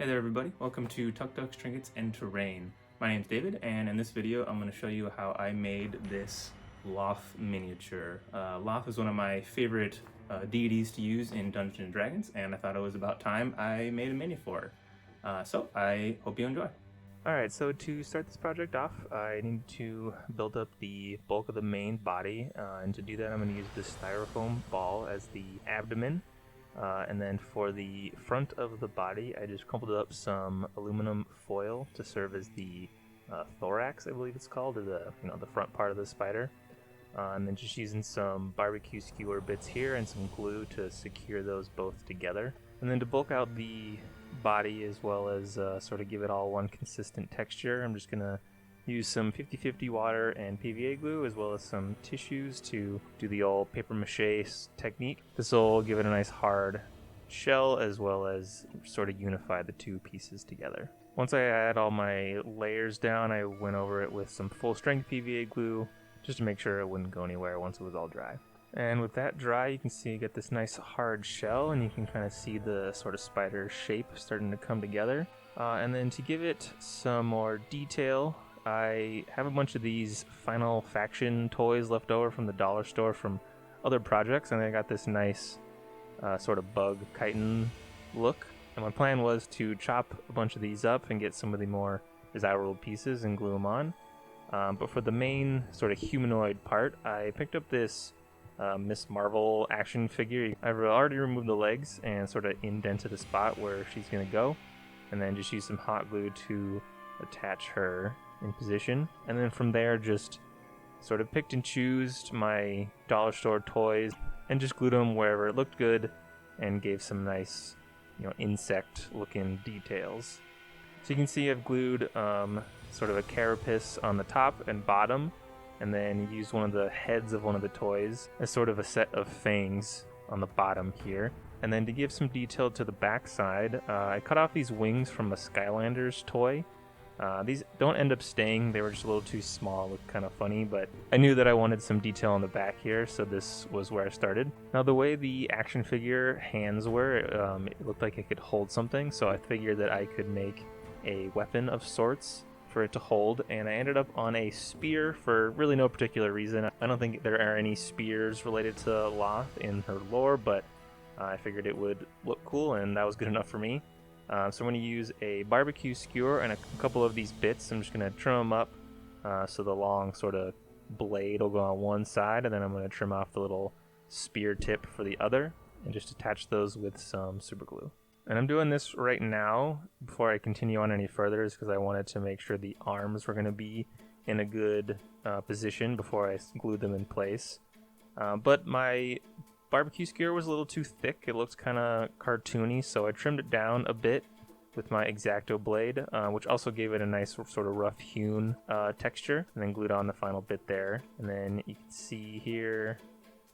Hey there everybody, welcome to Tucktuk's Trinkets and Terrain. My name's David, and in this video I'm going to show you how I made this Lolth miniature. Lolth is one of my favorite deities to use in Dungeons & Dragons, and I thought it was about time I made a mini for her. So I hope you enjoy. Alright, so to start this project off, I need to build up the bulk of the main body, and to do that I'm going to use this styrofoam ball as the abdomen. And then for the front of the body, I just crumpled up some aluminum foil to serve as the thorax, I believe it's called, or the front part of the spider. And then just using some barbecue skewer bits here and some glue to secure those both together. And then to bulk out the body as well as sort of give it all one consistent texture, I'm just gonna use some 50-50 water and PVA glue as well as some tissues to do the old paper mache technique. This will give it a nice hard shell as well as sort of unify the two pieces together. Once I had all my layers down, I went over it with some full strength PVA glue just to make sure it wouldn't go anywhere once it was all dry. And with that dry, you can see you get this nice hard shell, and you can kind of see the sort of spider shape starting to come together. And then to give it some more detail, I have a bunch of these Final Faction toys left over from the dollar store from other projects, and I got this nice sort of bug chitin look. And my plan was to chop a bunch of these up and get some of the more desirable pieces and glue them on. But for the main sort of humanoid part, I picked up this Miss Marvel action figure. I've already removed the legs and sort of indented a spot where she's going to go, and then just use some hot glue to attach her in position. And then from there just sort of picked and chose my dollar store toys and just glued them wherever it looked good and gave some nice insect looking details. So you can see I've glued sort of a carapace on the top and bottom, and then used one of the heads of one of the toys as sort of a set of fangs on the bottom here. And then to give some detail to the back side, I cut off these wings from a Skylanders toy. These don't end up staying, they were just a little too small, looked kind of funny, but I knew that I wanted some detail on the back here, so this was where I started. Now the way the action figure hands were, it looked like it could hold something, so I figured that I could make a weapon of sorts for it to hold, and I ended up on a spear for really no particular reason. I don't think there are any spears related to Lolth in her lore, but I figured it would look cool, and that was good enough for me. So I'm going to use a barbecue skewer and a couple of these bits. I'm just going to trim them up so the long sort of blade will go on one side, and then I'm going to trim off the little spear tip for the other and just attach those with some super glue. And I'm doing this right now before I continue on any further, because I wanted to make sure the arms were going to be in a good position before I glued them in place. But my barbecue skewer was a little too thick. It looks kind of cartoony, so I trimmed it down a bit with my X-Acto blade, which also gave it a nice sort of rough hewn texture, and then glued on the final bit there. And then you can see here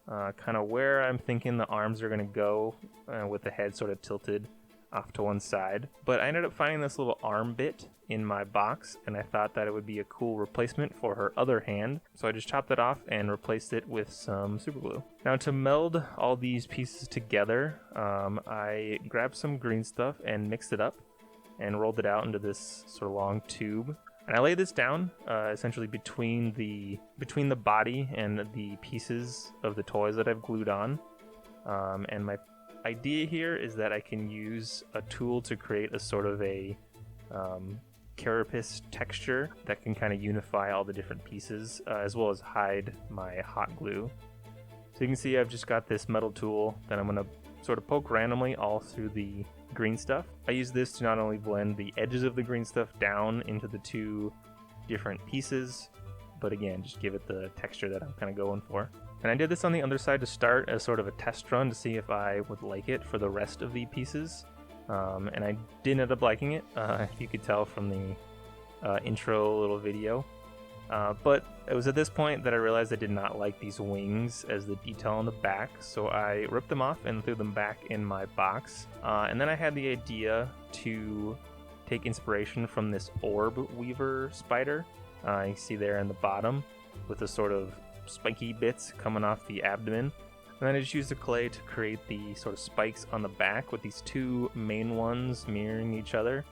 kind of where I'm thinking the arms are going to go, with the head sort of tilted off to one side. But I ended up finding this little arm bit in my box, and I thought that it would be a cool replacement for her other hand, so I just chopped it off and replaced it with some super glue. Now to meld all these pieces together, I grabbed some green stuff and mixed it up and rolled it out into this sort of long tube, and I laid this down essentially between the body and the pieces of the toys that I've glued on. And my idea here is that I can use a tool to create a sort of a carapace texture that can kind of unify all the different pieces, as well as hide my hot glue. So you can see I've just got this metal tool that I'm going to sort of poke randomly all through the green stuff. I use this to not only blend the edges of the green stuff down into the two different pieces, but again, just give it the texture that I'm kind of going for. And I did this on the other side to start as sort of a test run to see if I would like it for the rest of the pieces. And I did end up liking it, if you could tell from the intro little video. But it was at this point that I realized I did not like these wings as the detail on the back, so I ripped them off and threw them back in my box. And then I had the idea to take inspiration from this orb weaver spider. You see there in the bottom with the sort of spiky bits coming off the abdomen. And then I just used the clay to create the sort of spikes on the back with these two main ones mirroring each other.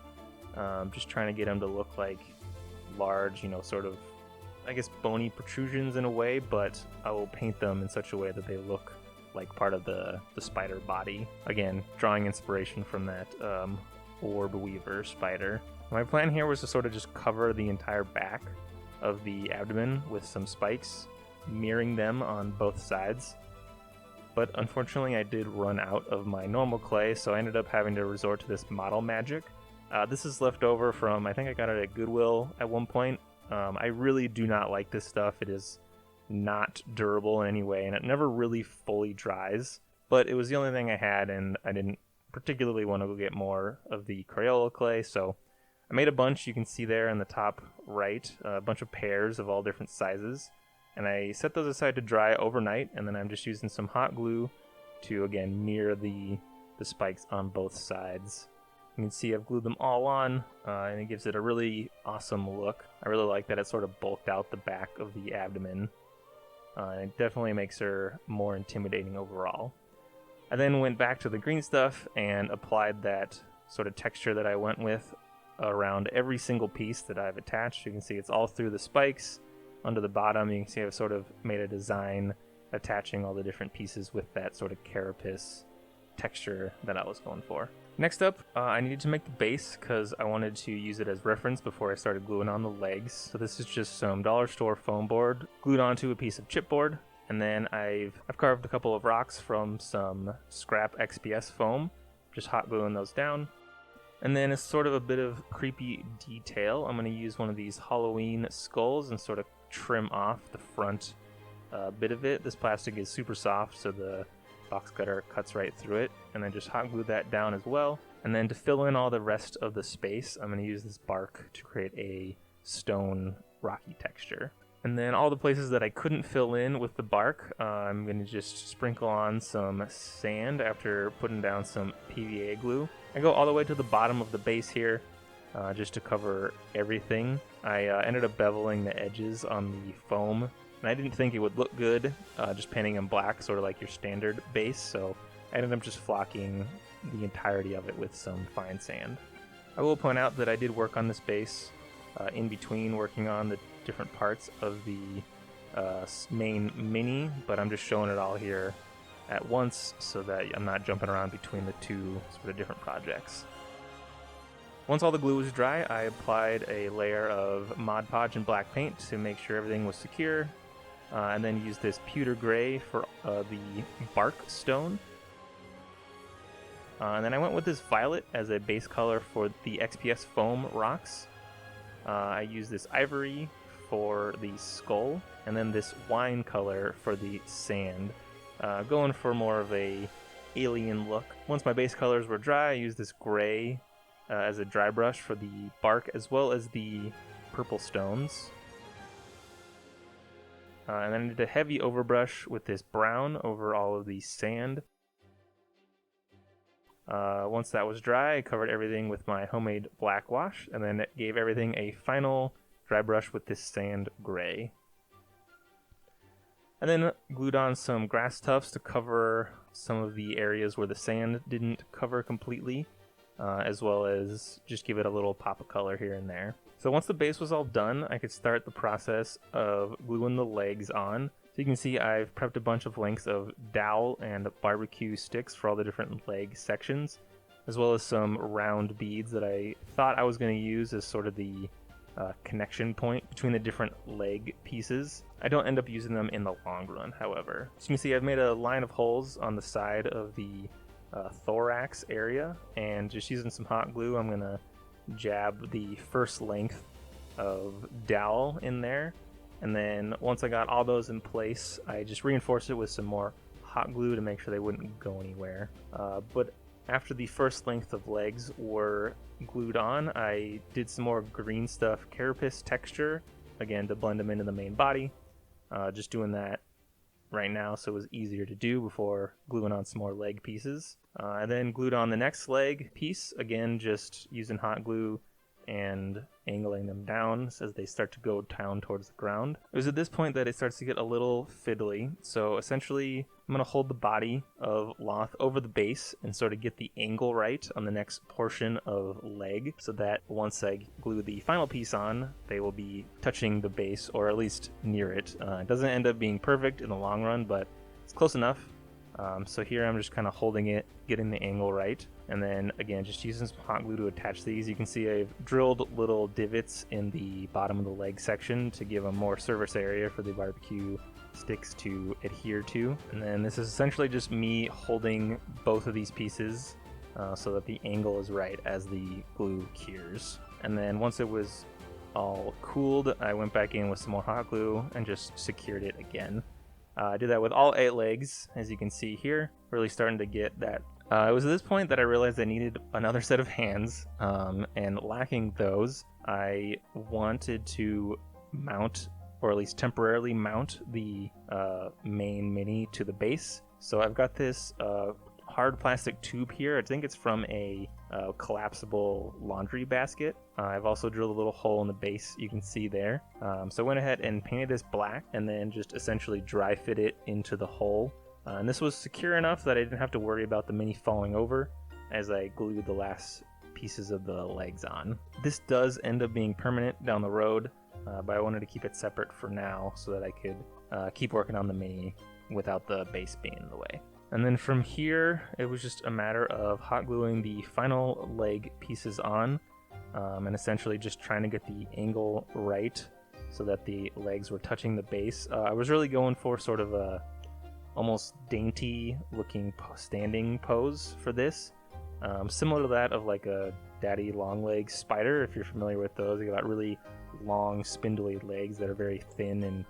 Just trying to get them to look like large, sort of, I guess, bony protrusions in a way, but I will paint them in such a way that they look like part of the spider body. Again, drawing inspiration from that orb weaver spider. My plan here was to sort of just cover the entire back of the abdomen with some spikes, mirroring them on both sides. But unfortunately I did run out of my normal clay, so I ended up having to resort to this model magic. This is left over from, I think I got it at Goodwill at one point. I really do not like this stuff. It is not durable in any way, and it never really fully dries. But it was the only thing I had, and I didn't particularly want to go get more of the Crayola clay, so I made a bunch. You can see there in the top right, a bunch of pairs of all different sizes. And I set those aside to dry overnight, and then I'm just using some hot glue to, again, mirror the spikes on both sides. You can see I've glued them all on, and it gives it a really awesome look. I really like that it sort of bulked out the back of the abdomen. It definitely makes her more intimidating overall. I then went back to the green stuff and applied that sort of texture that I went with around every single piece that I've attached. You can see it's all through the spikes. Under the bottom, you can see I've sort of made a design attaching all the different pieces with that sort of carapace texture that I was going for. Next up, I needed to make the base because I wanted to use it as reference before I started gluing on the legs. So this is just some dollar store foam board glued onto a piece of chipboard, and then I've carved a couple of rocks from some scrap XPS foam, just hot gluing those down. And then as sort of a bit of creepy detail, I'm going to use one of these Halloween skulls and sort of trim off the front bit of it. This plastic is super soft, so the box cutter cuts right through it, and then just hot glue that down as well. And then to fill in all the rest of the space, I'm going to use this bark to create a stone rocky texture. And then all the places that I couldn't fill in with the bark, I'm going to just sprinkle on some sand after putting down some PVA glue. I go all the way to the bottom of the base here, just to cover everything. I ended up beveling the edges on the foam, and I didn't think it would look good just painting them black, sort of like your standard base, so I ended up just flocking the entirety of it with some fine sand. I will point out that I did work on this base in between working on the different parts of the main mini, but I'm just showing it all here at once so that I'm not jumping around between the two sort of different projects. Once all the glue was dry, I applied a layer of Mod Podge and black paint to make sure everything was secure, and then used this pewter gray for the bark stone. And then I went with this violet as a base color for the XPS foam rocks. I used this ivory for the skull, and then this wine color for the sand, going for more of a alien look. Once my base colors were dry, I used this gray as a dry brush for the bark as well as the purple stones. And then I did a heavy overbrush with this brown over all of the sand. Once that was dry, I covered everything with my homemade black wash, and then gave everything a final dry brush with this sand gray. And then glued on some grass tufts to cover some of the areas where the sand didn't cover completely, as well as just give it a little pop of color here and there. So once the base was all done, I could start the process of gluing the legs on. So you can see I've prepped a bunch of lengths of dowel and barbecue sticks for all the different leg sections, as well as some round beads that I thought I was going to use as sort of the connection point between the different leg pieces. I don't end up using them in the long run, however. So you can see I've made a line of holes on the side of the thorax area, and just using some hot glue, I'm going to jab the first length of dowel in there. And then once I got all those in place, I just reinforced it with some more hot glue to make sure they wouldn't go anywhere. But after the first length of legs were glued on, I did some more green stuff carapace texture, again to blend them into the main body. Just doing that right now so it was easier to do before gluing on some more leg pieces. I then glued on the next leg piece, again just using hot glue and angling them down as they start to go down towards the ground. It was at this point that it starts to get a little fiddly. So essentially, I'm going to hold the body of Lolth over the base and sort of get the angle right on the next portion of leg, so that once I glue the final piece on, they will be touching the base, or at least near it. It doesn't end up being perfect in the long run, but it's close enough. So here I'm just kind of holding it, getting the angle right, and then again just using some hot glue to attach these. You can see I've drilled little divots in the bottom of the leg section to give a more surface area for the barbecue sticks to adhere to. And then this is essentially just me holding both of these pieces so that the angle is right as the glue cures. And then once it was all cooled, I went back in with some more hot glue and just secured it again. I did that with all 8 legs, as you can see here. Really starting to get that. It was at this point that I realized I needed another set of hands, and lacking those, I wanted to mount, or at least temporarily mount, the main mini to the base. So I've got this hard plastic tube here. I think it's from a collapsible laundry basket. I've also drilled a little hole in the base, you can see there. So I went ahead and painted this black and then just essentially dry fit it into the hole. And this was secure enough that I didn't have to worry about the mini falling over as I glued the last pieces of the legs on. This does end up being permanent down the road, but I wanted to keep it separate for now so that I could keep working on the mini without the base being in the way. And then from here, it was just a matter of hot gluing the final leg pieces on, and essentially just trying to get the angle right so that the legs were touching the base. I was really going for sort of a almost dainty looking standing pose for this, similar to that of like a daddy long leg spider, if you're familiar with those. They got really long spindly legs that are very thin and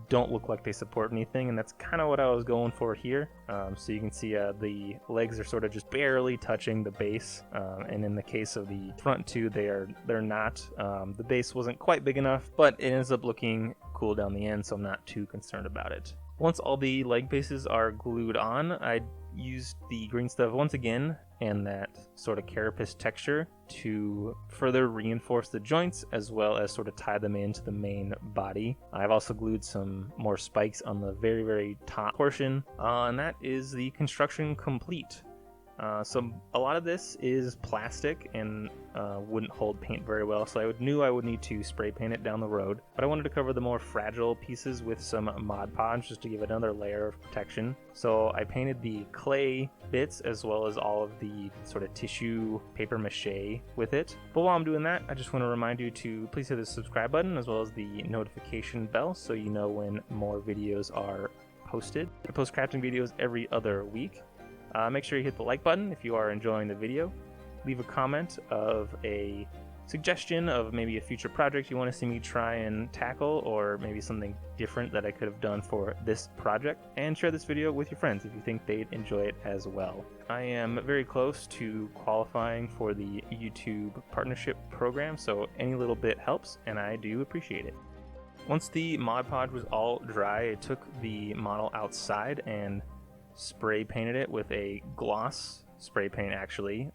don't look like they support anything, and that's kind of what I was going for here. So you can see the legs are sort of just barely touching the base, and in the case of the front two, they're not. The base wasn't quite big enough, but it ends up looking cool down the end, so I'm not too concerned about it. Once all the leg bases are glued on, I used the green stuff once again and that sort of carapace texture to further reinforce the joints as well as sort of tie them into the main body. I've also glued some more spikes on the very, very top portion, and that is the construction complete. So a lot of this is plastic and wouldn't hold paint very well, so I knew I would need to spray paint it down the road, but I wanted to cover the more fragile pieces with some Mod Podge just to give another layer of protection. So I painted the clay bits as well as all of the sort of tissue paper mache with it. But while I'm doing that, I just want to remind you to please hit the subscribe button as well as the notification bell so you know when more videos are posted. I post crafting videos every other week. Make sure you hit the like button if you are enjoying the video. Leave a comment of a suggestion of maybe a future project you want to see me try and tackle, or maybe something different that I could have done for this project. And share this video with your friends if you think they'd enjoy it as well. I am very close to qualifying for the YouTube partnership program, so any little bit helps, and I do appreciate it. Once the Mod Podge was all dry, I took the model outside and spray painted it with a gloss spray paint, actually.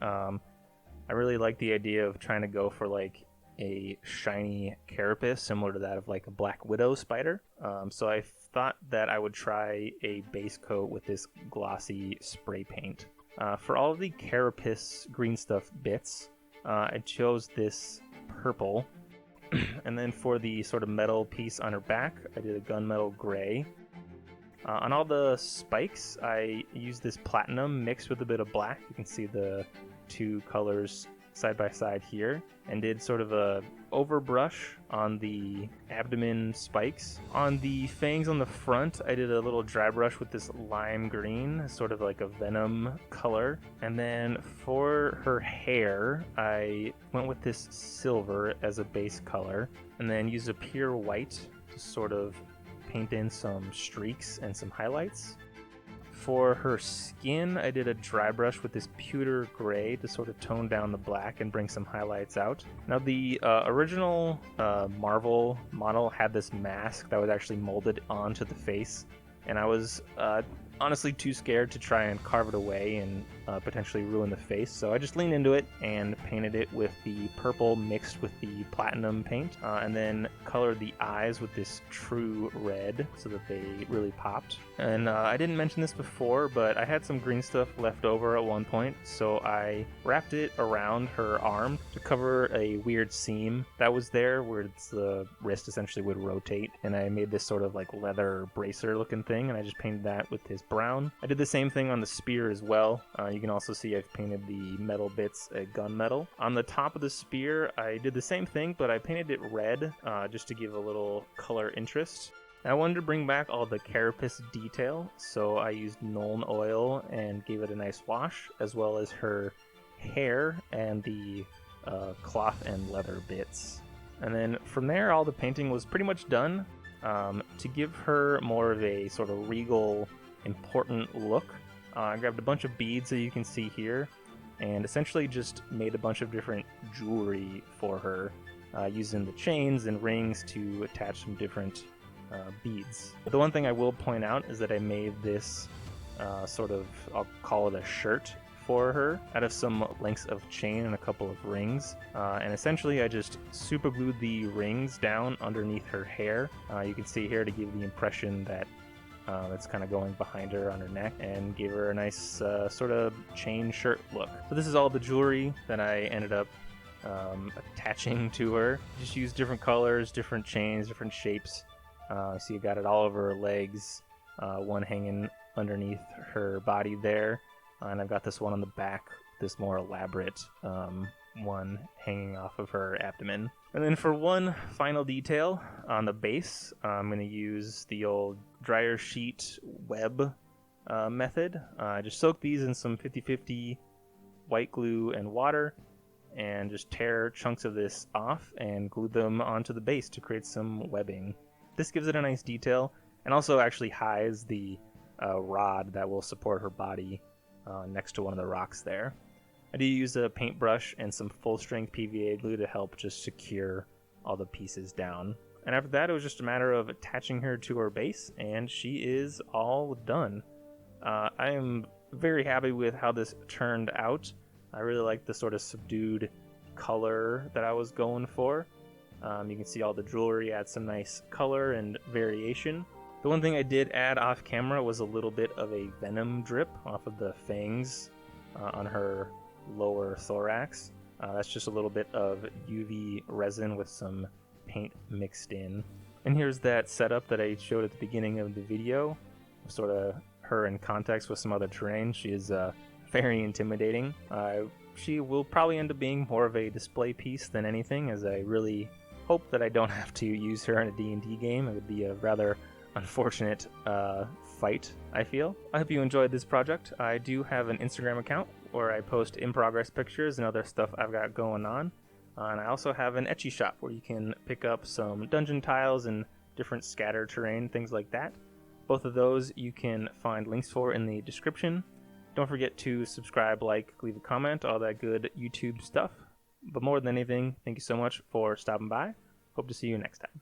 I really like the idea of trying to go for like a shiny carapace similar to that of like a black widow spider. So I thought that I would try a base coat with this glossy spray paint. For all of the carapace green stuff bits, I chose this purple. And then for the sort of metal piece on her back, I did a gunmetal gray. On all the spikes, I used this platinum mixed with a bit of black. You can see the two colors side by side here, and did sort of a overbrush on the abdomen spikes. On the fangs on the front, I did a little dry brush with this lime green, sort of like a venom color. And then for her hair, I went with this silver as a base color, and then used a pure white to sort of paint in some streaks and some highlights. For her skin, I did a dry brush with this pewter gray to sort of tone down the black and bring some highlights out. Now the original Marvel model had this mask that was actually molded onto the face, and I was honestly too scared to try and carve it away and potentially ruin the face, so I just leaned into it and painted it with the purple mixed with the platinum paint, and then colored the eyes with this true red so that they really popped. And I didn't mention this before, but I had some green stuff left over at one point, so I wrapped it around her arm to cover a weird seam that was there where the wrist essentially would rotate, and I made this sort of like leather bracer looking thing, and I just painted that with his brown. I did the same thing on the spear as well. You can also see I've painted the metal bits gunmetal. On the top of the spear, I did the same thing, but I painted it red just to give a little color interest. I wanted to bring back all the carapace detail, so I used Nuln oil and gave it a nice wash, as well as her hair and the cloth and leather bits. And then from there, all the painting was pretty much done. To give her more of a sort of regal, important look, I grabbed a bunch of beads that you can see here, and essentially just made a bunch of different jewelry for her, using the chains and rings to attach some different beads. The one thing I will point out is that I made this sort of, I'll call it a shirt for her out of some lengths of chain and a couple of rings, and essentially I just super glued the rings down underneath her hair. You can see here to give the impression that it's kind of going behind her on her neck, and gave her a nice sort of chain shirt look. So this is all the jewelry that I ended up attaching to her. Just used different colors, different chains, different shapes. So you got it all over her legs, one hanging underneath her body there, and I've got this one on the back, this more elaborate one hanging off of her abdomen. And then for one final detail on the base, I'm going to use the old dryer sheet web method. I just soak these in some 50/50 white glue and water, and just tear chunks of this off and glue them onto the base to create some webbing. This gives it a nice detail, and also actually hides the rod that will support her body next to one of the rocks there. I do use a paintbrush and some full-strength PVA glue to help just secure all the pieces down. And after that, it was just a matter of attaching her to her base, and she is all done. I am very happy with how this turned out. I really like the sort of subdued color that I was going for. You can see all the jewelry adds some nice color and variation. The one thing I did add off camera was a little bit of a venom drip off of the fangs on her lower thorax. That's just a little bit of UV resin with some paint mixed in. And here's that setup that I showed at the beginning of the video, sort of her in context with some other terrain. She is very intimidating. She will probably end up being more of a display piece than anything, as I really hope that I don't have to use her in a D&D game. It would be a rather unfortunate fight, I feel. I hope you enjoyed this project. I do have an Instagram account where I post in-progress pictures and other stuff I've got going on. And I also have an Etsy shop where you can pick up some dungeon tiles and different scatter terrain, things like that. Both of those you can find links for in the description. Don't forget to subscribe, like, leave a comment, all that good YouTube stuff. But more than anything, thank you so much for stopping by. Hope to see you next time.